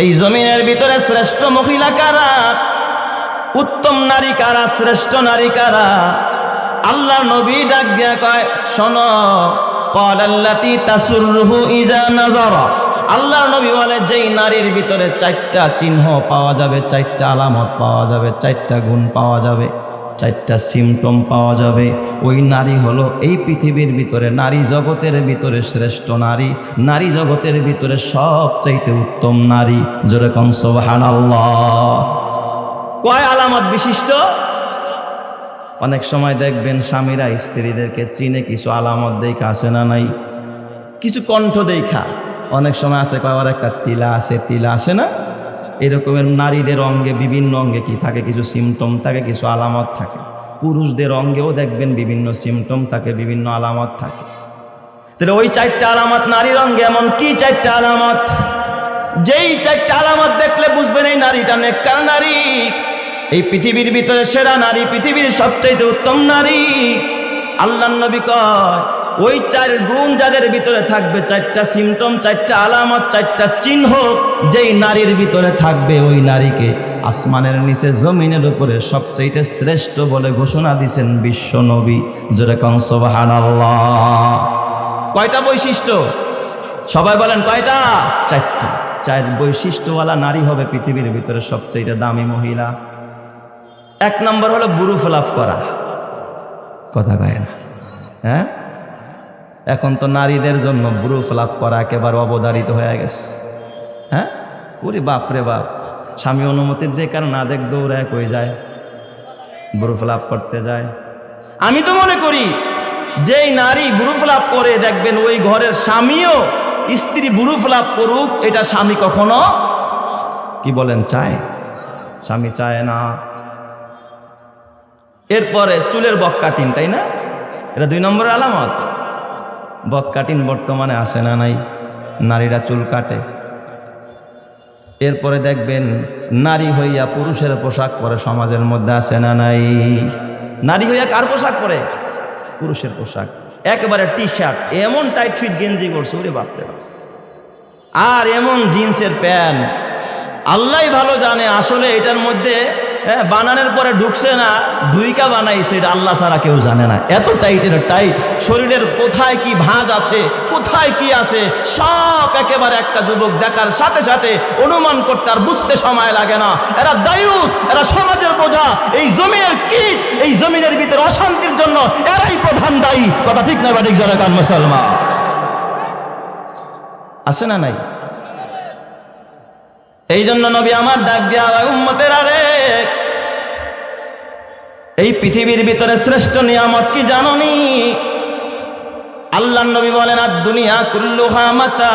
এই জমিনের ভিতরে শ্রেষ্ঠ মহিলা কারা, উত্তম নারী কারা, শ্রেষ্ঠ নারী কারা? আল্লাহ নবী ডাক দিয়া কয়, শোনো, ক্বালাল্লাতী তাসুররুহু ইযা নাযারা। আল্লাহর নবী বলে, যেই নারীর ভিতরে 4টা চিহ্ন পাওয়া যাবে, 4টা আলামত পাওয়া যাবে, 4টা গুণ পাওয়া যাবে, 4টা সিমটম পাওয়া যাবে, ওই নারী হলো এই পৃথিবীর ভিতরে, নারী জগতের ভিতরে শ্রেষ্ঠ নারী, নারী জগতের ভিতরে সবচাইতে উত্তম নারী। জোরে কোন সুবহানাল্লাহ। কয় আলামত বিশিষ্ট? অনেক সময় দেখবেন স্বামীরা স্ত্রীদেরকে চিনে কিছু আলামত দেখা, আছে না নাই? কিছু কণ্ঠ দেখা, অনেক সময় আছে কয় ওর একটা তিলা আছে, তিলা আছে না? এরকমের নারীদের অঙ্গে, বিভিন্ন অঙ্গে কি থাকে? কিছু সিমটম থাকে, কিছু আলামত থাকে। পুরুষদের অঙ্গেও দেখবেন বিভিন্ন সিমটম থাকে, বিভিন্ন আলামত থাকে। তাহলে ওই 4টা আলামত নারীর অঙ্গে এমন কি 4টা আলামত? যেই 4টা আলামত দেখলে বুঝবেন এই নারীটা নেককার নারী, এই পৃথিবীর ভিতরে সেরা নারী, পৃথিবীর সবচেয়ে উত্তম নারী। আল্লাহর নবী কয়, ওই 4 গুণ যাদের ভিতরে থাকবে, 4টা সিমটম, 4টা আলামত, 4টা চিহ্ন যেই নারীর ভিতরে থাকবে, ওই নারীকে আসমানের নিচে জমিনের উপরে সবচেয়ে শ্রেষ্ঠ বলে ঘোষণা দিয়েছেন বিশ্ব নবী। জোরে কোন সুবহানাল্লাহ। কয়টা বৈশিষ্ট্য? সবাই বলেন কয়টা? 4টা। 4 বৈশিষ্ট্যওয়ালা নারী হবে পৃথিবীর ভিতরে সবচেয়ে দামি মহিলা। 1 নম্বর হলো বুরু ফলাপ করা। কথা কয় না? হ্যাঁ, এখন তো নারীদের জন্য বুরু ফলাপ করা একেবারে অবধারিত হয়ে গেছে। হ্যাঁ, ওরে বাপরে বাপ, স্বামী অনুমতি দিয়ে কারণ না দেখ দৌড়ায় কই যায়, বুরু ফলাপ করতে যায়। আমি তো মনে করি যেই নারী বুরু ফলাপ করে, দেখবেন ওই ঘরের স্বামীও স্ত্রী বুরু ফলাপ করুক, এটা স্বামী কখনো কি বলেন চায়? স্বামী চায় না। এরপরে চুলের বক কাটিং, তাই না? এটা 2 নম্বরের আলামত। বক কাটিং বর্তমানে আসে না নাই? নারীরা চুল কাটে। এরপরে দেখবেন নারী হইয়া পুরুষের পোশাক পরে সমাজের মধ্যে আসে না নাই? নারী হইয়া কার পোশাক পরে? পুরুষের পোশাক। একেবারে টি শার্ট, এমন টাইট ফিট গেঞ্জি করছে, ওরে বাপরে বাপ, আর এমন জিন্সের প্যান্ট। আল্লাহ ভালো জানে আসলে এটার মধ্যে বানানোর পরে ঢুকছে না, দুইকা বানাইছে, এটা আল্লাহ ছাড়া কেউ জানে না। এত টাইট, এটা টাইট। শরীরের কোথায় কি ভাঁজ আছে, কোথায় কি আছে, সব একেবারে একটা যুবক দেখার সাথে সাথে অনুমান করতে আর বুঝতে সময় লাগে না। এরা দায়ুস, এরা সমাজের বোঝা। এই জমিনের কীট, এই জমিনের ভিতরে অশান্তির জন্য এরাই প্রধান দায়ী। কথা ঠিক না? ঠিক যারা কান মুসলমান আছে না নাই? এই জন্য নবী আমার ডাক দিয়া, উম্মতের আরে, এই পৃথিবীর ভিতরে শ্রেষ্ঠ নিয়ামত কি জানোনি? আল্লাহর নবী বলেন, আর দুনিয়া কুল্লুহা মাতা।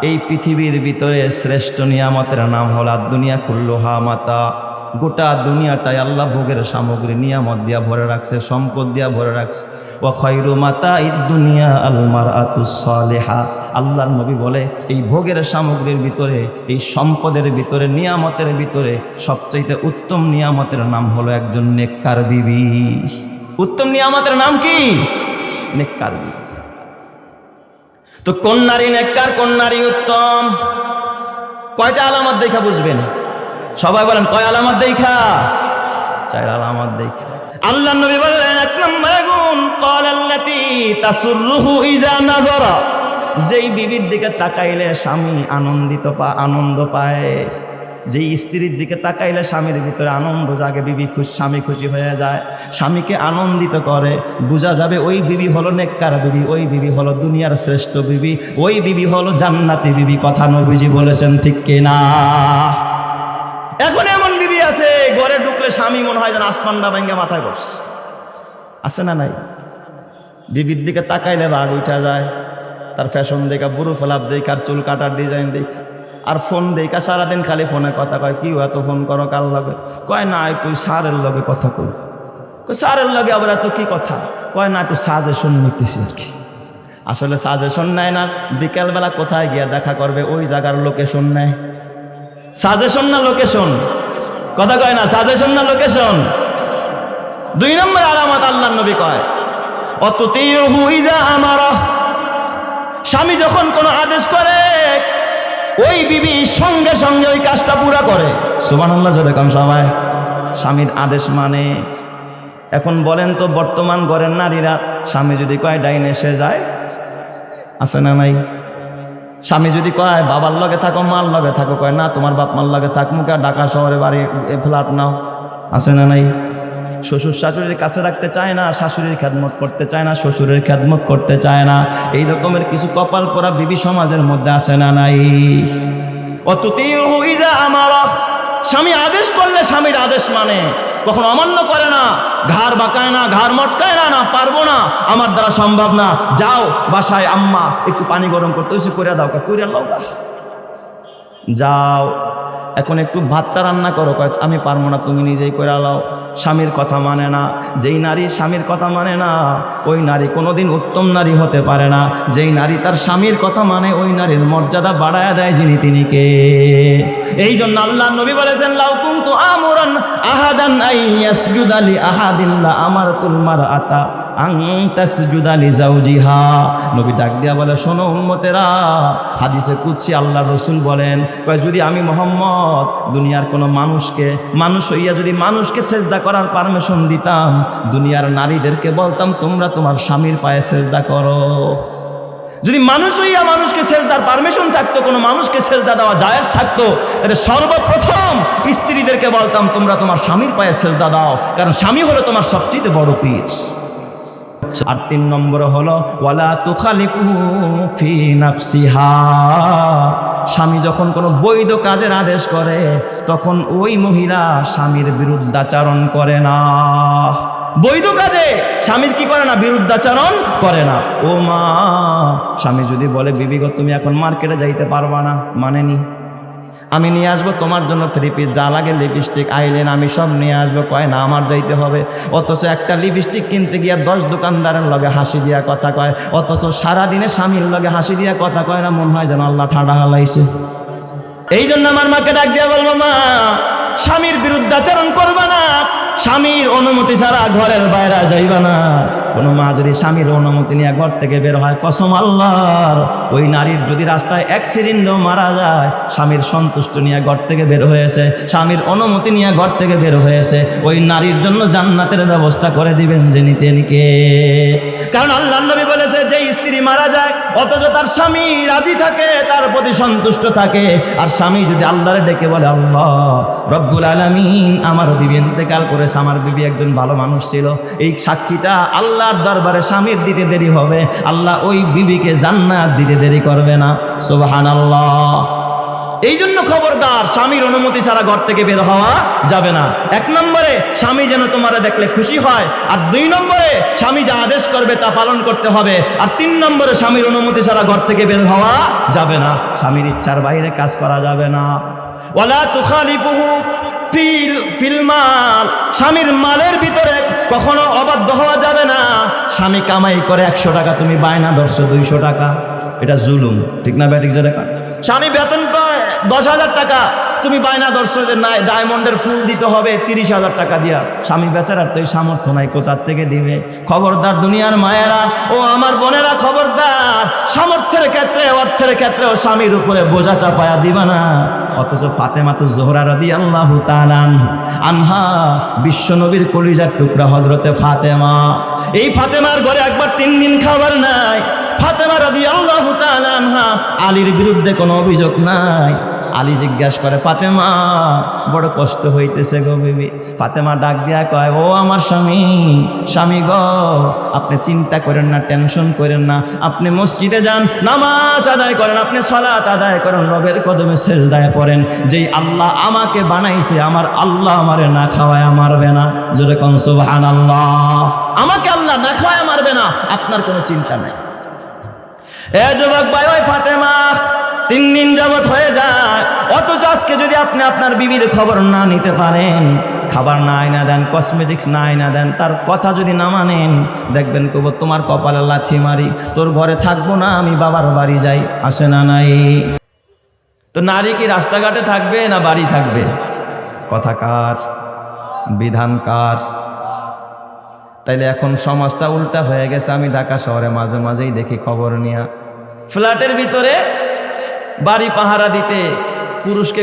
এই পৃথিবীর ভিতরে শ্রেষ্ঠ নিয়ামতের নাম হল আর দুনিয়া কুল্লুহা মাতা। গোটা দুনিয়াটাই আল্লাহ ভোগের সামগ্রী নিয়ামত দিয়া ভরে রাখছে, সম্পদ দিয়া ভরে রাখছে। ওয়া খায়রু মাতাইদ দুনিয়া আল মারআতুস সালিহা। আল্লাহর নবী বলে, এই ভোগের সামগ্রীর ভিতরে, এই সম্পদের ভিতরে, নিয়ামতের ভিতরে সবচেয়ে উত্তম নিয়ামতের নাম হলো একজন নেককার বিবি। উত্তম নিয়ামতের নাম কি? নেককার বিবি। তো কোন নারী নেককার, কোন নারী উত্তম? কয়টা আলামত দেখা বুঝবেন? সবাই বলেন কয় আলামত দেখা? 4 আলামত দেখা। আল্লাহর নবী বললেন, 1 নম্বর গুণ, ক্বালাল্লাতী তাসুররুহু ইযা নাযারা। যেই বিবির দিকে তাকাইলে স্বামী আনন্দ পায়, যেই স্ত্রীর দিকে তাকাইলে স্বামীর ভিতরে আনন্দ জাগে, স্বামী খুশি হয়ে যায়, স্বামীকে আনন্দিত করে, বোঝা যাবে ওই বিবি হলো নেককার বিবি, ওই বিবি হলো দুনিয়ার শ্রেষ্ঠ বিবি, ওই বিবি হলো জান্নাতি বিবি। কথা নবীজি বলেছেন, ঠিক কিনা? এখন এমন বিবি আছে, ঘরে ঢুকলে স্বামী মনে হয় যেন আসমানটা ভেঙে মাথায় বসছে। আছে না নাই? বিবির দিকে তাকাইলে রাগ উঠা যায়, তার ফ্যাশন দেখা, বুড়ো ফলাপ দেখা, আর চুল কাটার ডিজাইন দেখা, আর ফোন দেখা, সারাদিন খালি ফোনে কথা কয়। কি এত ফোন করো কার লগে? কয় না একটু স্যারের লগে কথা কই। স্যারের লগে আবার এত কি কথা? কয় না একটু সাজেশন নিতেছি আর কি। আসলে সাজেশন নেয় না, বিকেলবেলা কোথায় গিয়া দেখা করবে ওই জায়গার লোকেশন নেয়। সাজেশন না লোকেশন? কথা কয় না, সাজেশন না লোকেশন? 2 নম্বর আলামত আল্লাহর নবী কয়, অতুতিহু ইযা আমারা। স্বামী যখন কোনো আদেশ করে, ওই বিবি সঙ্গে সঙ্গে ওই কাজটা পুরা করে। সুবহানাল্লাহ জোরে কাম সবাই। স্বামীর আদেশ মানে। এখন বলেন তো বর্তমান ঘরের নারীরা স্বামী যদি কয় ডাইনে সে যায়, আছে না নাই? স্বামী যদি কয় বাবার লগে থাকো মার লগে থাকো, কয় না তোমার বাপ মার লগে থাক, মুখে ঢাকা শহরে বাড়ি ফ্ল্যাট নাও, আছে না নাই? শ্বশুর শাশুড়ির কাছে রাখতে চায় না, শাশুড়ির খেদমত করতে চায় না, শ্বশুরের খেদমত করতে চায় না। এই রকমের কিছু কপাল পোড়া বিবি সমাজের মধ্যে আছে না নাই? অতুতিহু ইযা আমারা, স্বামী আদেশ করলে স্বামীর আদেশ মানে, কখনো অমান্য করে না, ঘাড় বাঁকায় না, ঘাড় মটকায় না, না পারবো না, আমার দ্বারা সম্ভব না, যাও বাসায় আম্মা একটু পানি গরম করতে হয়েছে করে দাও, করে লাও, যাও এখন একটু ভাতটা রান্না করো, কয় আমি পারবো না, তুমি নিজেই করে লাও। স্বামীর কথা মানে না। যেই নারী স্বামীর কথা মানে না, ওই নারী কোনোদিন উত্তম নারী হতে পারে না। যেই নারী তার স্বামীর কথা মানে, ওই নারীর মর্যাদা বাড়ায় দেয় যিনি তিনি কে। এই জন্য আল্লাহ নবী বলেছেন, লাউ কুনতু আমুরান আহাদান আইয়াসজুদা লি আহাদিন লা আমারতুল মারআতা আন তাসজুদা লি জাওজিহা। নবী ডাক দিয়া বলে, শোনো উম্মতেরা, হাদিসে কুদসি আল্লাহ রাসূল বলেন, কয় যদি আমি মুহাম্মদ দুনিয়ার কোনো মানুষকে, মানুষ হইয়া যদি মানুষকে সেজদা করার পারমিশন দিতাম, দুনিয়ার নারীদেরকে বলতাম তোমরা তোমার স্বামীর পায়ে সেজদা করো। যদি মানুষ হইয়া মানুষকে সেজদার পারমিশন থাকতো, কোনো মানুষকে সেজদা দেওয়া জায়েজ থাকতো, এটা সর্বপ্রথম স্ত্রীদেরকে বলতাম তোমরা তোমার স্বামীর পায়ে সেজদা দাও, কারণ স্বামী হলো তোমার সবচেয়ে বড় পীর। আর 3 নম্বর হলো ওয়ালা তুখালিফুহু ফি নাফসিহা। স্বামী যখন কোনো বৈধ কাজের আদেশ করে, তখন ওই মহিলা স্বামীর বিরুদ্ধাচরণ করে না। বৈধ কাজে স্বামীর কি করে না? বিরুদ্ধাচরণ করে না। ও মা, স্বামী যদি বলে বিবি গো তুমি এখন মার্কেটে যাইতে পারবা না, মানেনি, আমি নিয়ে আসবো তোমার জন্য 3 পিস, যা লাগে লিপস্টিক আইলেন আমি সব নিয়ে আসবো, কয় না আমার যাইতে হবে। অথচ একটা লিপস্টিক কিনতে গিয়া 10 দোকানদারের লগে হাসি দিয়া কথা কয়, অথচ সারাদিনে স্বামীর লগে হাসি দিয়া কথা কয় না, মনে হয় যেন আল্লাহ ঠাডা হালাইছে। এই জন্য আমার মাকে ডাক দিয়া বলবো, মা স্বামীর বিরুদ্ধাচরণ করবা না, স্বামীর অনুমতি ছাড়া ঘরের বাইরে যাইবা না। কোনো মা যদি স্বামীর অনুমতি নিয়ে ঘর থেকে বের হয়, কসম আল্লাহর, ওই নারীর যদি রাস্তায় অ্যাক্সিডেন্টও মারা যায়, স্বামীর সন্তুষ্ট নিয়ে ঘর থেকে বের হয়েছে, স্বামীর অনুমতি নিয়ে ঘর থেকে বের হয়েছে, ওই নারীর জন্য জান্নাতের ব্যবস্থা করে দিবেন যিনি তিনি কে। কারণ আল্লাহর নবী বলেছে, যে স্ত্রী মারা যায় অথচ তার স্বামী রাজি থাকে, তার প্রতি সন্তুষ্ট থাকে, আর স্বামী যদি আল্লাহরে ডেকে বলে, আল্লাহ রব্বুল আলামিন আমার বিবি ইন্তেকাল করেছে, আমার বিবি একজন ভালো মানুষ ছিল, এই সাক্ষীটা আল্লাহর দরবারে স্বামীর দিতে দেরি হবে, আল্লাহ ওই বিবিকে জান্নাত দিতে দেরি করবে না। সুবহানাল্লাহ। এই জন্য খবরদার, স্বামীর অনুমতি ছাড়া ঘর থেকে বের হওয়া যাবে না। 1 নম্বরে স্বামী যেন তোমারে দেখলে খুশি হয়, আর 2 নম্বরে স্বামী যা আদেশ করবে তা পালন করতে হবে, আর 3 নম্বরে স্বামীর অনুমতি ছাড়া ঘর থেকে বের হওয়া যাবে না, স্বামীর ইচ্ছার বাইরে কাজ করা যাবে না। ওয়ালা তুখালিফুহু ফিল মাল, স্বামীর মালের ভিতরে কখনো অবাধ্য হওয়া যাবে না। স্বামী কামাই করে 100 টাকা, তুমি বায়না ধরছো 200 টাকা, এটা জুলুম, ঠিক না ব্যাটিক? স্বামী বেতন পায় 10,000 টাকা, তুমি বায়না ধরছো যে না ডায়মন্ডের ফুল দিতে হবে 30,000 টাকা দিয়া, স্বামী বেচারার তো এই সামর্থ্য নাই, কোথার থেকে দিবে? খবরদার দুনিয়ার মায়েরা ও আমার বোনেরা, খবরদার, সামর্থ্যের ক্ষেত্রে অর্থের ক্ষেত্রেও স্বামীর উপরে বোঝা চাপায়া দিবা না। অথচ ফাতেমাতু জোহরা রাদিয়াল্লাহু তাআলা আনহা, বিশ্ব নবীর কলিজার টুকরা হযরতে ফাতেমা, এই ফাতেমার ঘরে একবার 3 দিন খাবার নাই। ফাতেমা রাদিয়াল্লাহু তাআলা আনহা, আলীর বিরুদ্ধে কোনো অভিযোগ নাই। আলী জিজ্ঞাসা করে, ফাতেমা বড় কষ্ট হইতেছে গো বিবি। ফাতেমা ডাক দিয়া কয়, ও আমার স্বামী, স্বামী গো আপনি চিন্তা করেন না, টেনশন করেন না, আপনি মসজিদে যান, নামাজ আদায় করেন, আপনি সালাত আদায় করেন, রবের কদমে সিজদায় পড়েন। যেই আল্লাহ আমাকে বানাইছে, আমার আল্লাহ আমারে না খাওয়ায় মারবে না। জোরে কোন সুবহানাল্লাহ। আমাকে আল্লাহ না খাওয়ায় মারবে না, আপনার কোনো চিন্তা নাই। এ যুবক ভাই, ওই ফাতেমা 3 দিন যাবত হয়ে যায়, অথচ আজকে যদি আপনি আপনার বিবির খবর না নিতে পারেন, খাবার না আইনা দেন, কসমেটিক্স না আইনা দেন, তার কথা যদি না মানেন, দেখবেন কব তোমার কপালে লাথি মারি, তোর ঘরে থাকবো না, আমি বাবার বাড়ি যাই। আসে না নাই? তো নারী কি রাস্তাঘাটে থাকবে না বাড়ি থাকবে? কথা কার? বিধান কার? তাইলে এখন সমাজটা উল্টা হয়ে গেছে। আমি ঢাকা শহরে মাঝে মাঝেই দেখি খবর নিয়ে, ফ্ল্যাটের ভিতরে বাড়ি পাহারা দিতে পুরুষকে